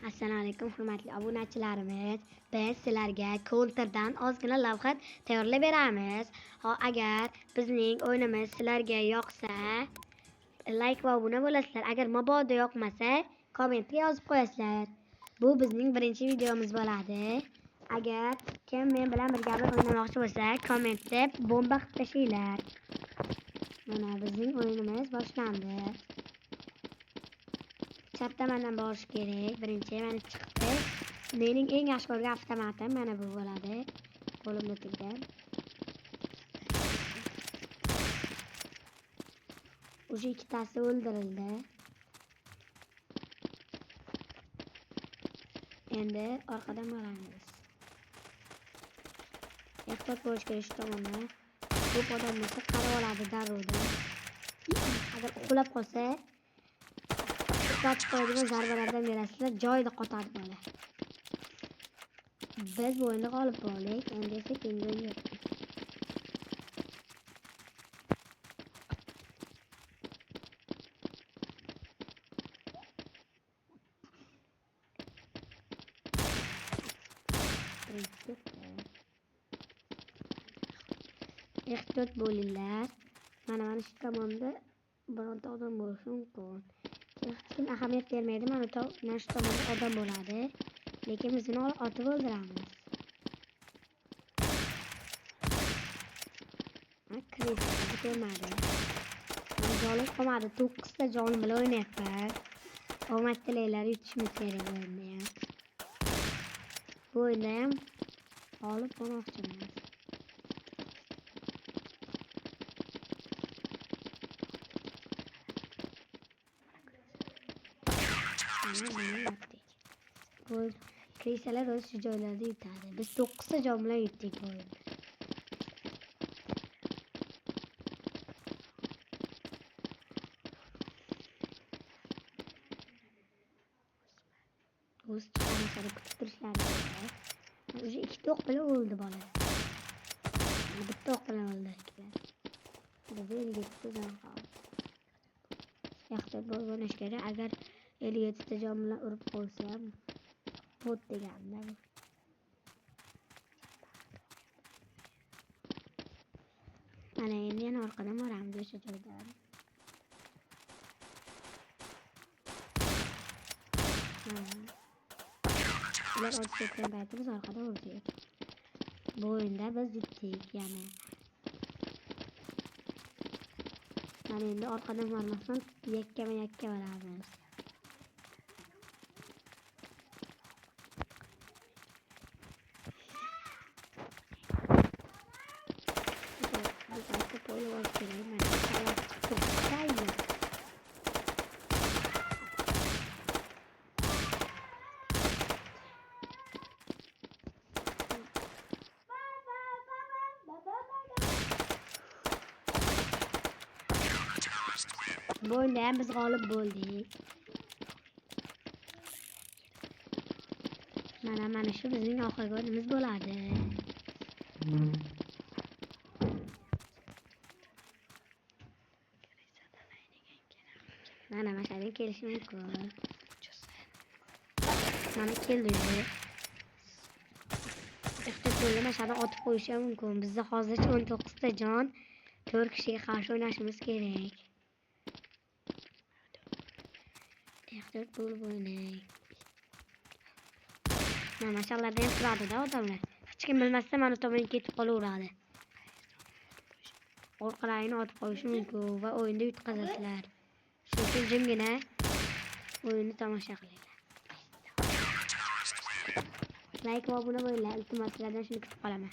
Assalomu alaykum hurmatli obunachilarimiz. Biz sizlarga Counter'dan ozgina lavha tayyorlab beramiz. Agar bizning o'yinimiz sizlarga yoqsa, like va obuna bo'lasizlar. Agar mabodo yoqmasa, kommentga yozib qo'yasizlar. Bu bizning birinchi videomiz bo'ladi. Agar kim men bilan birga o'ynamoqchi bo'lsa, kommentda bomba qilib tashlaylar. Mana bizning o'yinimiz boshlandi. Chapda mendan borish kerak. Birinchi mana chiqdi. Mening eng yaxshi ko'rgan avtomatim mana bu bo'ladi. Qo'limda turgan. O'sha ikkitasi o'ldirildi. Endi orqadan boramiz. Ehtiyot bo'lish kerak shu tomonda. Ko'p odam bo'lsa qarab oladi darrovdan. Agar uxlab qolsa qo'yadigan zarbalardan berasizlar, joyida qotadi bola. Biz bu o'yinda g'olib bo'ldik. Endi esa keyingi o'yin. Ehtiyot bo'linglar. Mana shu tomonda bironta odam bo'lishi mumkin. Hech kim ahamiyat bermaydi. Mana shu tomonda odam bo'ladi. Lekin biz uni otib o'ldiramiz. Kriz ko'rmadi. Jonim qolmadi. 9 ta jon bilan o'ynayapmiz. Omad tilaylar, yutishimiz kerak o'yinda ham. Bu o'yinda ham g'olib bo'lmoqchimiz. Bu krisalar o'z shu joylarda yutadi. Biz 9 ta jon bilan yutdik bu o'yinda. O'z chiqarishini kutib turishlari kerak. O'sha 2 o'q bilan o'ldi bola. Bitta o'q bilan o'ldi. Bizda 57 ta jon qoldi. Ehtiyot bo'lish kerak. Agar 57 ta jon bilan urib qo'ysa ham bot deganda bu. Mana endi yana orqadan boramiz o'sha joydan. Ular o'tgan payti biz orqada o'ldik. Bu o'yinda biz yutdik yana. Mana endi orqadan bormasdan yakkama-yakka boramiz. Bu oyunda ham biz g'olib bo'ldik. Mana shu bizning oxirgi o'yinimiz bo'ladi. Mana mashada kelishi mumkin. Mana keldi. Ehtiyot bo'lib mashada otib qo'yishi mumkin. Bizda hozircha 19 ta jon, 4 kishiga qarshi o'ynashimiz kerak. Ehtiyot bo'lib o'ynang. Mana mashallarda ham turadi-da odamlar. Hech kim bilmasdan mana tomonga ketib qolaveradi. Orqalarini otib qo'yishi mumkin va o'yinda yutqazasizlar. Shuning uchun jimgina o'yinni tomosha qilinglar. Like va obuna bo'linglar. Iltimos sizlardan shuni kutib qolaman.